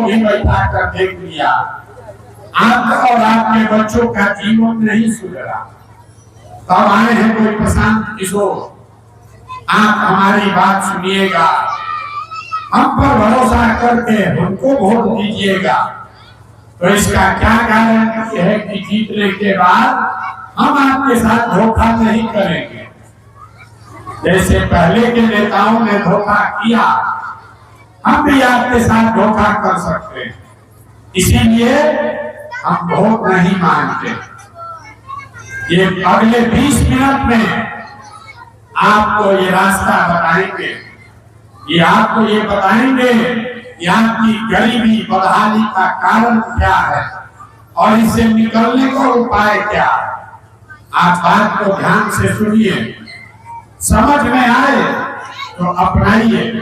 को भी बैठा कर देख लिया, आपका और आपके बच्चों का जीवन नहीं सुधरा। तब आए हैं कोई प्रशांत किशोर, आप हमारी बात सुनिएगा, हम पर भरोसा करके हमको वोट दीजिएगा। तो इसका क्या गारंटी है कि जीतने के बाद हम आपके साथ धोखा नहीं करेंगे। जैसे पहले के नेताओं ने धोखा किया, हम भी आपके साथ धोखा कर सकते हैं। इसीलिए हम वोट नहीं मांगते। ये अगले 20 मिनट में आपको ये रास्ता बताएंगे, ये आपको ये बताएंगे कि आपकी गरीबी बदहाली का कारण क्या है और इससे निकलने का उपाय क्या है। आप बात को ध्यान से सुनिए, समझ में आए तो अपनाइए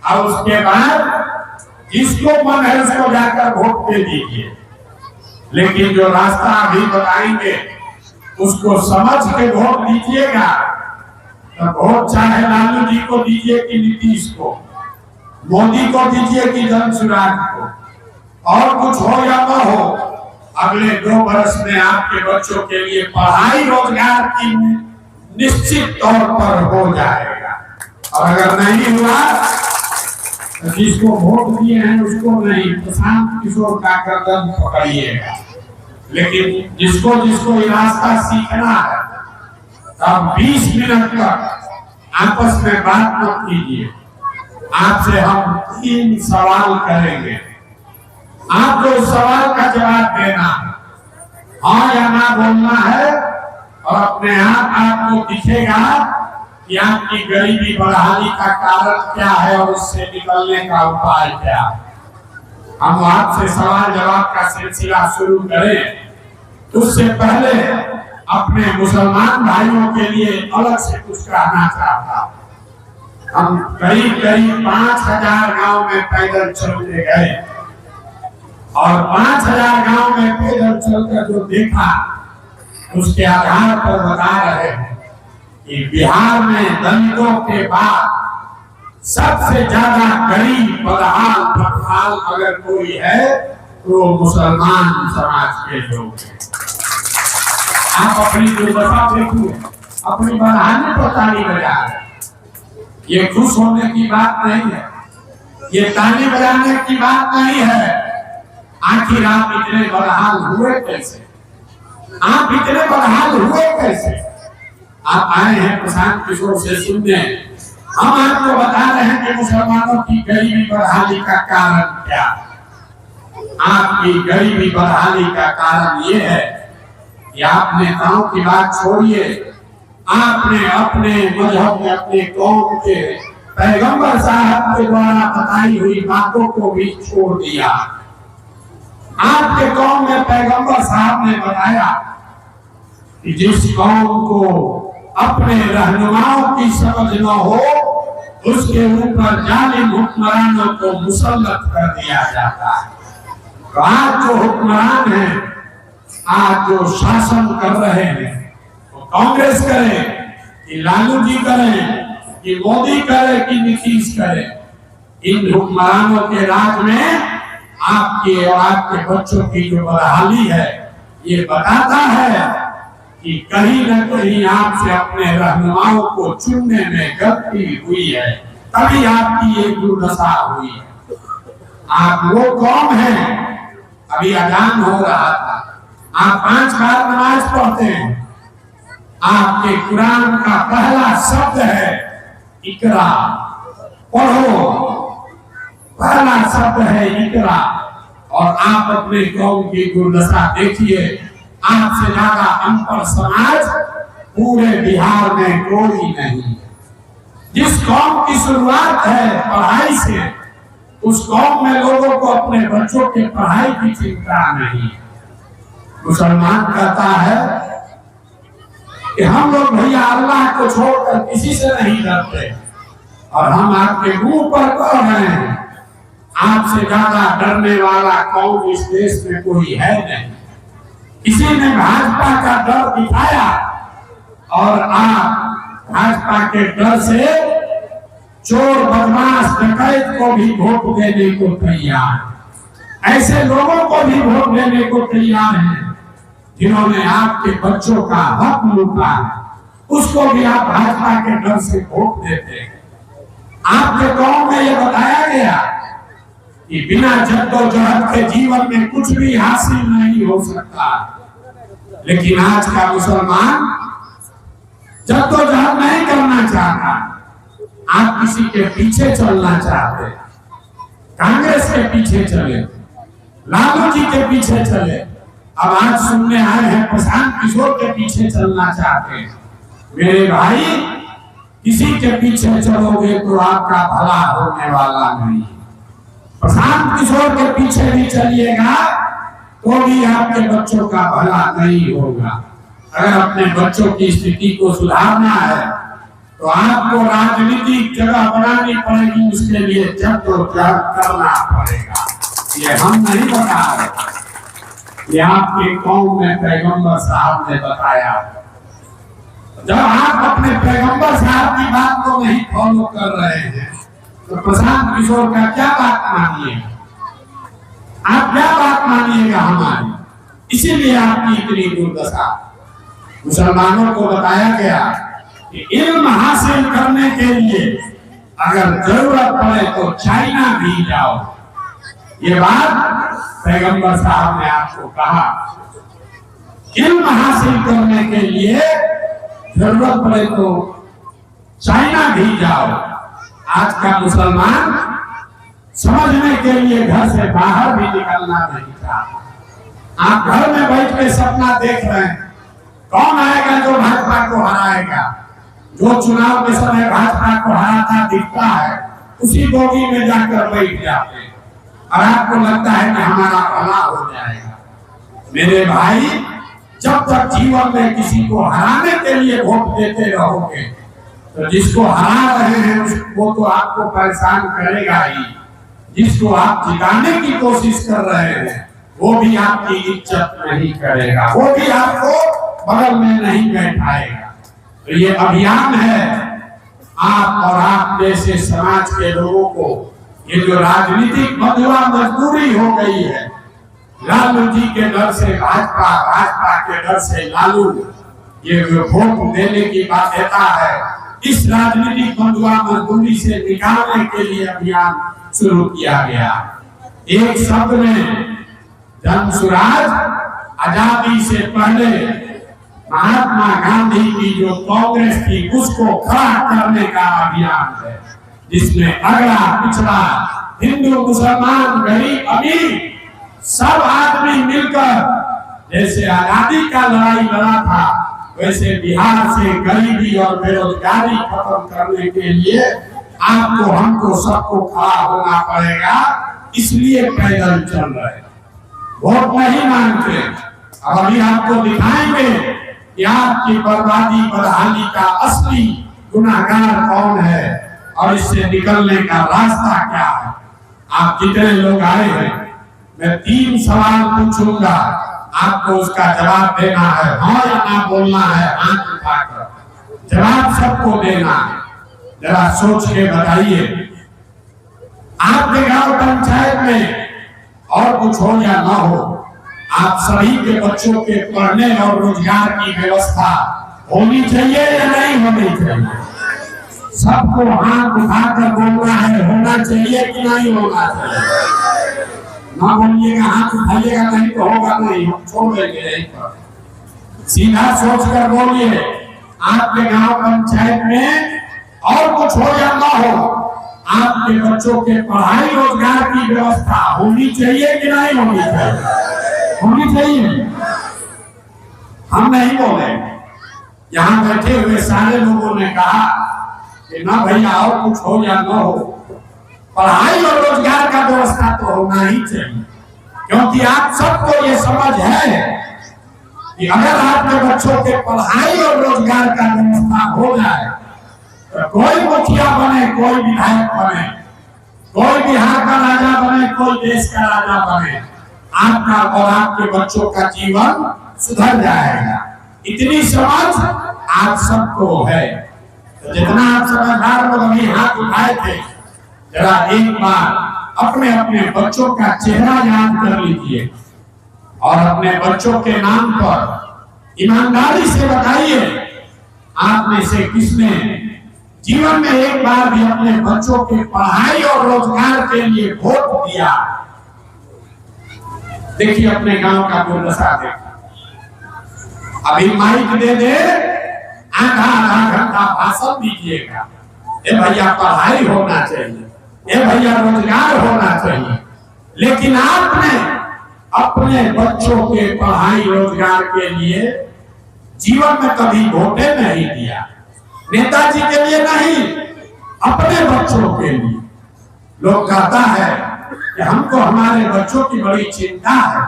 और उसके बाद जिसको मन है उसको जाकर वोट दे दीजिए। लेकिन जो रास्ता अभी बताएंगे उसको समझ के वोट दीजिएगा। तो वोट चाहे लालू जी को दीजिए कि नीतीश को, मोदी को दीजिए कि जनसुराज को, और कुछ हो या न हो, अगले 2 वर्ष में आपके बच्चों के लिए पढ़ाई रोजगार की निश्चित तौर पर हो जाएगा। और अगर नहीं हुआ तो जिसको वोट दिए हैं उसको नहीं, प्रशांत किशोर का गर्दन पकड़िएगा। लेकिन जिसको जिसको ये रास्ता सीखना है, तब 20 मिनट तक आपस में बात मत कीजिए। आपसे हम 3 सवाल करेंगे, आपको उस सवाल का जवाब देना है, हाँ या ना बोलना है। और अपने आप आपको दिखेगा कि आपकी गरीबी बदहाली का कारण क्या है और उससे निकलने का उपाय क्या है। हम आपसे सवाल जवाब का सिलसिला शुरू करें, उससे पहले अपने मुसलमान भाइयों के लिए अलग से कुछ कहना चाहता हूं। हम करीब 5000 गांव में पैदल चलते गए और 5000 गांव में पैदल चलकर जो देखा उसके आधार पर बता रहे हैं कि बिहार में दलितों के बाद सबसे ज्यादा गरीब बदहाल बदहाल अगर कोई है तो वो मुसलमान समाज के लोग हैं। आप अपनी दुर्दशा देखिए, अपनी बदहाली पर ताली बजा रहे। ये खुश होने की बात नहीं है, ये ताली बजाने की बात नहीं है। आखिर आप इतने बदहाल हुए कैसे? आप इतने बदहाल हुए कैसे? आप आए हैं प्रशांत किशोर से सुनने, हम आपको बता रहे हैं कि मुसलमानों की गरीबी बदहाली का कारण क्या है। आपकी गरीबी बदहाली का कारण ये है कि आप नेताओं की बात छोड़िए, आपने अपने मजहब में अपने कौम के पैगंबर साहब के द्वारा बताई हुई बातों को भी छोड़ दिया। आपके कौम में पैगंबर साहब ने बताया कि जिस कौम को अपने रहनुमाओं की समझ न हो उसके ऊपर जालिम हुक्मरानों को मुसल्लत कर दिया जाता है। तो आज जो हुक्मरान हैं, आज जो शासन कर रहे हैं, वो कांग्रेस करे कि लालू जी करें कि मोदी करे कि नीतीश करे, इन हुक्मरानों के राज में आपके और आपके बच्चों की जो बदहाली है ये बताता है कि कहीं न कहीं आपसे अपने रहनुमाओं को चुनने में गलती हुई है, तभी आपकी ये दुर्दशा हुई है। आप वो कौम हैं, अभी अजान हो रहा था, आप 5 बार नमाज पढ़ते हैं, आपके कुरान का पहला शब्द है इकरा, पढ़ो, पहला शब्द है इकरा। और आप अपने कौम की दुर्दशा देखिए, आपसे ज्यादा अनपढ़ समाज पूरे बिहार में कोई नहीं। जिस कौम की शुरुआत है पढ़ाई से, उस कौम में लोगों को अपने बच्चों के पढ़ाई की चिंता नहीं। मुसलमान कहता है कि हम लोग भैया अल्लाह को छोड़कर किसी से नहीं डरते, और हम आपके मुंह पर कह रहे हैं आपसे ज्यादा डरने वाला कौम इस देश में कोई है नहीं। किसी ने भाजपा का डर दिखाया और आप भाजपा के डर से चोर बदमाश डकैत को भी वोट देने को तैयार। ऐसे लोगों को भी वोट देने को तैयार हैं जिन्होंने आपके बच्चों का हक लूटा है, उसको भी आप भाजपा के डर से वोट देते हैं। आपके गांव में यह बताया गया कि बिना जद्दोजहद के जीवन में कुछ भी हासिल नहीं हो सकता, लेकिन आज का मुसलमान जद्दोजहद नहीं करना चाहता। आप किसी के पीछे चलना चाहते, कांग्रेस के पीछे चले, लालू जी के पीछे चले, अब आज सुनने आए हैं प्रशांत किशोर के पीछे चलना चाहते हैं। मेरे भाई, किसी के पीछे चलोगे तो आपका भला होने वाला नहीं। प्रशांत किशोर के पीछे भी चलिएगा तो भी आपके बच्चों का भला नहीं होगा। अगर अपने बच्चों की स्थिति को सुधारना है तो आपको राजनीतिक जगह बनानी पड़ेगी, उसके लिए जद्दोजहद करना पड़ेगा। ये हम नहीं बता रहे, ये आपके कौम में पैगंबर साहब ने बताया। जब आप अपने पैगंबर साहब की बात को नहीं फॉलो कर रहे हैं तो प्रशांत किशोर का क्या बात मानिएगा? आप क्या बात मानिएगा हमारी? इसीलिए आपकी इतनी दुर्दशा। मुसलमानों को बताया गया कि इल्म हासिल करने के लिए अगर जरूरत पड़े तो चाइना भी जाओ। ये बात पैगंबर साहब ने आपको कहा। इल्म हासिल करने के लिए जरूरत पड़े तो चाइना भी जाओ। आज का मुसलमान समझने के लिए घर से बाहर भी निकलना नहीं चाहता। आप घर में बैठ के सपना देख रहे हैं कौन आएगा जो भाजपा को हराएगा। जो चुनाव के समय भाजपा को हराता दिखता है उसी बोगी में जाकर बैठ जाते हैं और आपको लगता है कि हमारा भला हो जाएगा। मेरे भाई, जब तक जीवन में किसी को हराने के लिए वोट देते रहोगे तो जिसको हरा रहे हैं वो तो आपको परेशान करेगा ही। जिसको आप जिताने की कोशिश कर रहे हैं वो भी आपकी इज्जत नहीं करेगा, वो भी आपको बगल में नहीं बैठाएगा। तो ये अभियान है आप और आप जैसे समाज के लोगों को। ये जो राजनीतिक बदला मजदूरी हो गई है, लालू जी के डर से भाजपा, भाजपा के डर से लालू, ये वोट देने की बाध्यता है, इस राजनीतिक बंधुआ मजदूरी से निकालने के लिए अभियान शुरू किया गया। एक शब्द में, जन सुराज आजादी से पहले महात्मा गांधी की जो कांग्रेस थी उसको खड़ा करने का अभियान है, जिसमें अगला पिछड़ा, हिंदू मुसलमान, गरीब अमीर सब आदमी मिलकर जैसे आजादी का लड़ाई लड़ा था वैसे बिहार से गरीबी और बेरोजगारी खत्म करने के लिए आपको, हमको, सबको खड़ा होना पड़ेगा। इसलिए पैदल चल रहे, वोट नहीं मांगते। अभी आपको दिखाएंगे कि आपकी बर्बादी बदहाली का असली गुनाहगार कौन है और इससे निकलने का रास्ता क्या है। आप जितने लोग आए हैं, मैं 3 सवाल पूछूंगा, आपको उसका जवाब देना है, हाँ या ना बोलना है, हाथ उठाकर जवाब सबको देना है। जरा सोच के बताइए, आपके गांव पंचायत में और कुछ हो या ना हो, आप सभी के बच्चों के पढ़ने और रोजगार की व्यवस्था होनी चाहिए या नहीं होनी चाहिए? सबको हाथ उठाकर बोलना है, होना चाहिए कि नहीं होना चाहिए? ना बोलिएगा, हाथ उठाइएगा नहीं तो होगा नहीं, हम छोड़ देंगे यहीं पर। सीधा सोच कर बोलिए, आपके गांव पंचायत में और कुछ हो या ना हो, आपके बच्चों के पढ़ाई रोजगार की व्यवस्था होनी चाहिए कि नहीं होनी चाहिए? होनी चाहिए। हम नहीं बोले, यहाँ बैठे हुए सारे लोगों ने कहा कि ना भैया और कुछ हो या ना हो, पढ़ाई और रोजगार का व्यवस्था तो होना ही चाहिए। क्योंकि आप सबको ये समझ है कि अगर आपके बच्चों के पढ़ाई और रोजगार का व्यवस्था हो जाए तो कोई मुखिया बने, कोई विधायक बने, कोई बिहार का राजा बने, कोई देश का राजा बने, आपका और आपके बच्चों का जीवन सुधर जाएगा। इतनी समझ आप सबको है। तो जितना आप समझदार लोग अभी हाथ उठाए थे, जरा एक बार अपने अपने बच्चों का चेहरा याद कर लीजिए और अपने बच्चों के नाम पर ईमानदारी से बताइए, आप में से किसने जीवन में एक बार भी अपने बच्चों के पढ़ाई और रोजगार के लिए वोट दिया? देखिए अपने गांव का दुर्दशा देखा। अभी माइक दे दे, आधा आधा घंटा भाषण दीजिएगा, ए भैया पढ़ाई होना चाहिए, ए भैया रोजगार होना चाहिए, लेकिन आपने अपने बच्चों के पढ़ाई रोजगार के लिए जीवन में कभी वोटे नहीं दिया। नेताजी के लिए नहीं, अपने बच्चों के लिए। लोग कहता है कि हमको हमारे बच्चों की बड़ी चिंता है।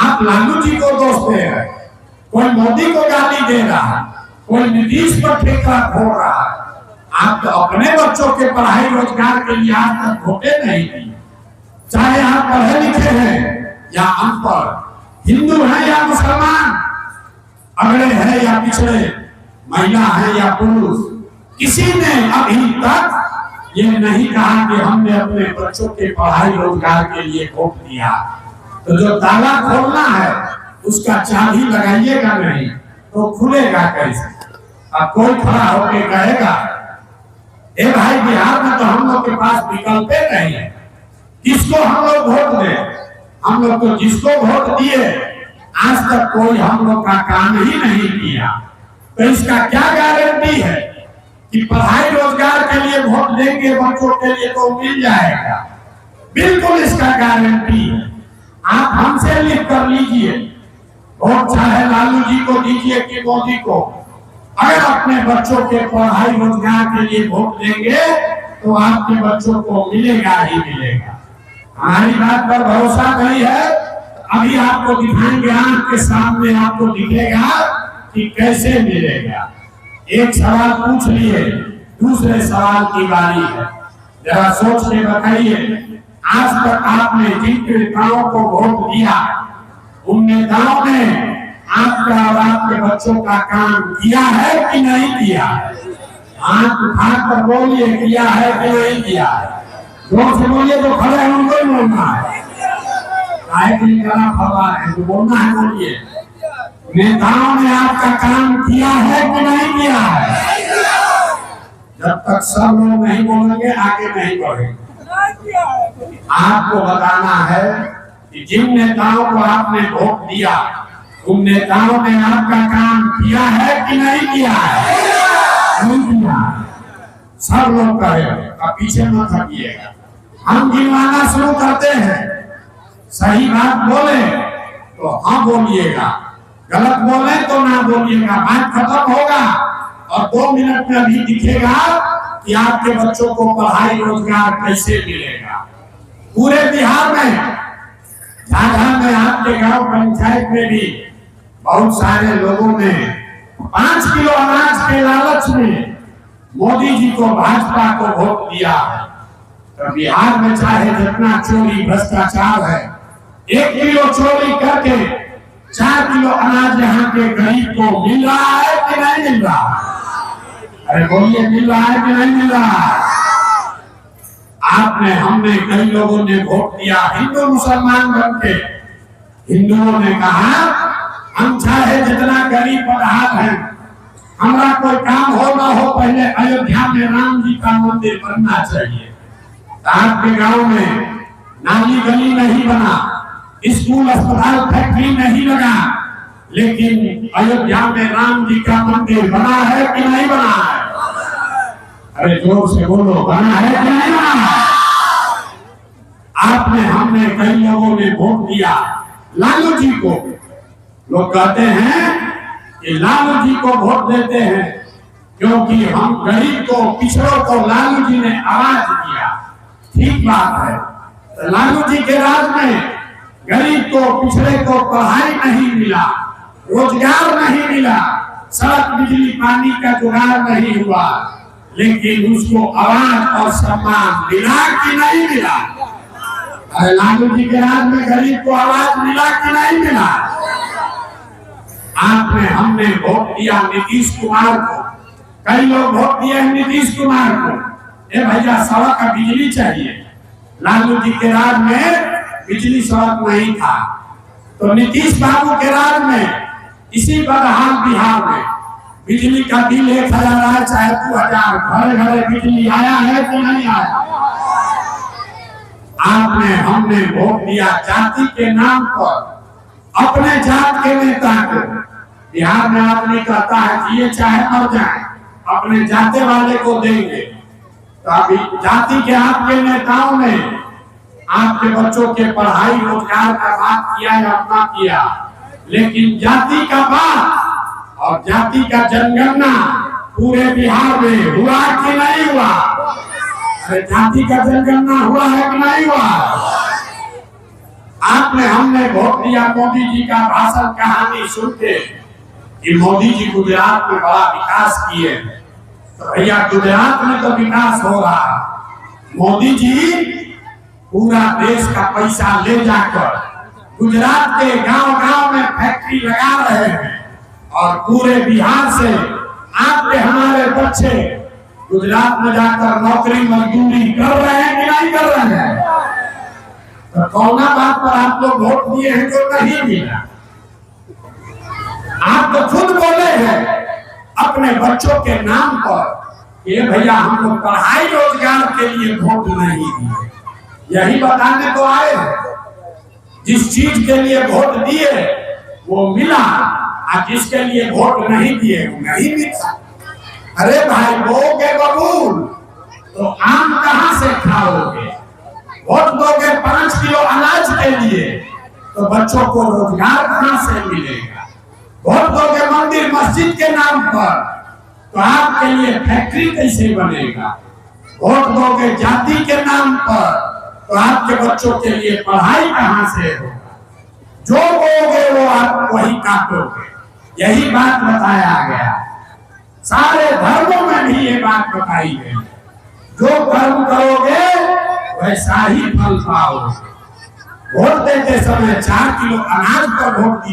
आप लालू जी को दोष दे रहे, कोई मोदी को गाली दे रहा, कोई नीतीश पर ठेका फोड़ रहा है। आप तो अपने बच्चों के पढ़ाई रोजगार के लिए आज तक वोटे नहीं दिए। चाहे आप पढ़े लिखे हैं या अनपढ़, हिंदू है या मुसलमान, अगड़े है या पिछड़े, महिला है या पुरुष, किसी ने अभी तक ये नहीं कहा कि हमने अपने बच्चों के पढ़ाई रोजगार के लिए वोट दिया। तो जो ताला खोलना है उसका चाबी लगाइएगा नहीं तो खुलेगा कैसे? अब कोई खड़ा होके कहेगा, ए भाई बिहार में तो हम लोग के पास विकल्प नहीं है, किसको हम लोग वोट दें? हम लोग तो जिसको वोट दिए आज तक कोई हम लोग का काम ही नहीं किया। तो इसका क्या गारंटी है कि पढ़ाई रोजगार के लिए वोट देंगे बच्चों के लिए तो मिल जाएगा? बिल्कुल इसका गारंटी है। आप हमसे लिख कर लीजिए, वोट चाहे लालू जी को दीजिए कि मोदी को, अगर अपने बच्चों के पढ़ाई रोजगार के लिए वोट देंगे तो आपके बच्चों को मिलेगा ही मिलेगा। हमारी बात पर भरोसा नहीं है, अभी आपको दिखाएंगे, आंख के सामने आपको दिखेगा कि कैसे मिलेगा। एक सवाल पूछ लिए, दूसरे सवाल की बारी है, जरा सोच के बताइए, आज तक आपने जिन नेताओं को वोट दिया उन नेताओं ने आपका और आपके बच्चों का काम किया है कि नहीं किया? आंख उठाकर बोलिए, किया है कि नहीं किया? जोर से बोलिए तो खड़े हैं उनको ही बोलना है, तो बोलना है, बोलिए। नेताओं ने आपका काम किया है कि नहीं किया है? जब तक सब लोग नहीं बोलेंगे आगे नहीं बढ़ेंगे। आपको बताना है कि जिन नेताओं को आपने वोट दिया उन नेताओं ने आपका काम किया है कि नहीं किया है? नहीं किया। सब लोग कहे, अब पीछे मत हटिएगा, हम गिनवाना शुरू करते हैं। सही बात बोले तो हाँ बोलिएगा, गलत बोले तो ना बोलिएगा। बात खत्म होगा और 2 मिनट में भी दिखेगा कि आपके बच्चों को पढ़ाई रोजगार कैसे मिलेगा। पूरे बिहार में, झारखंड में, आपके गांव पंचायत में भी बहुत सारे लोगों ने 5 किलो अनाज के लालच में मोदी जी को, भाजपा को वोट दिया है। तो बिहार में चाहे जितना चोरी भ्रष्टाचार है, 1 किलो चोरी करके 4 किलो अनाज यहाँ के गरीब को मिल रहा है कि नहीं मिल रहा? अरे बोलिए, मिल रहा है कि नहीं मिल रहा? आपने, हमने, कई लोगों ने वोट दिया हिंदू मुसलमान बनके। हिंदुओं ने कहा हम चाहे जितना गरीब बदहाल हैं, हमारा कोई काम हो ना हो, पहले अयोध्या में राम जी का मंदिर बनना चाहिए। आपके गांव में नाली गली नहीं बना, स्कूल अस्पताल फैक्ट्री नहीं लगा, लेकिन अयोध्या में राम जी का मंदिर बना है कि नहीं बना है? अरे जोर से बोलो, बना है कि नहीं बना? आपने, हमने, कई लोगों ने वोट दिया लालू जी को। लोग कहते हैं कि लालू जी को वोट देते हैं क्योंकि हम गरीब को, पिछड़ों को लालू जी ने आवाज दिया। ठीक बात है, तो लालू जी के राज में गरीब को, पिछड़े को पढ़ाई नहीं मिला, रोजगार नहीं मिला, सड़क बिजली पानी का जुगाड़ नहीं हुआ, लेकिन उसको आवाज और सम्मान मिला कि नहीं मिला? लालू जी के राज में गरीब को आवाज मिला कि नहीं मिला? आपने, हमने वोट दिया नीतीश कुमार को, कई लोग वोट दिए नीतीश कुमार को। ए भैया, सड़क का बिजली चाहिए, लालू जी के राज में बिजली सड़क नहीं था, तो नीतीश बाबू के राज में इसी बदहाल बिहार में बिजली का बिल 1000 आए चाहे 2000, घर घर बिजली आया है कि नहीं आया? आपने हमने वोट दिया जाति के नाम पर, अपने जात के नेता को। बिहार में आदमी कहता है कि ये चाहे मर जाए अपने जाते वाले को देंगे, तो अभी जाति के आपके नेताओं ने आपके बच्चों के पढ़ाई रोजगार का बात किया या अपना किया, लेकिन जाति का बात और जाति का जनगणना पूरे बिहार में हुआ कि नहीं हुआ? जाति का जनगणना हुआ है कि नहीं हुआ? आपने हमने वोट दिया मोदी जी का भाषण कहानी सुन के कि मोदी जी गुजरात में बड़ा विकास किए, तो भैया गुजरात में तो विकास हो रहा, मोदी जी पूरा देश का पैसा ले जाकर गुजरात के गांव-गांव में फैक्ट्री लगा रहे हैं और पूरे बिहार से आपके हमारे बच्चे गुजरात में जाकर नौकरी मजदूरी कर रहे हैं कि नहीं कर रहे हैं? तो कौना बात पर आप लोग वोट दिए हैं जो नहीं मिला? आप तो खुद बोले हैं अपने बच्चों के नाम पर ये भैया हम लोग पढ़ाई रोजगार के लिए वोट नहीं दिए, यही बताने को आए हैं। जिस चीज के लिए वोट दिए वो मिला और जिसके लिए वोट नहीं दिए वो नहीं मिला। अरे भाई बोगे बबूल तो आम कहां से खाओगे? वोट दोगे 5 किलो अनाज के लिए तो बच्चों को रोजगार कहां से मिलेगा? वोट दोगे मंदिर मस्जिद के नाम पर तो आपके लिए फैक्ट्री कैसे बनेगा? वोट दोगे जाति के नाम पर तो आपके बच्चों के लिए पढ़ाई कहां से होगा? जो बोगे वो आप वही काटोगे, यही बात बताया गया। सारे धर्मों में भी ये बात बताई गई, जो कर्म करोगे वैसा ही फल पाओगे। वोट देते समय 4 किलो अनाज पर वोट दीजिए।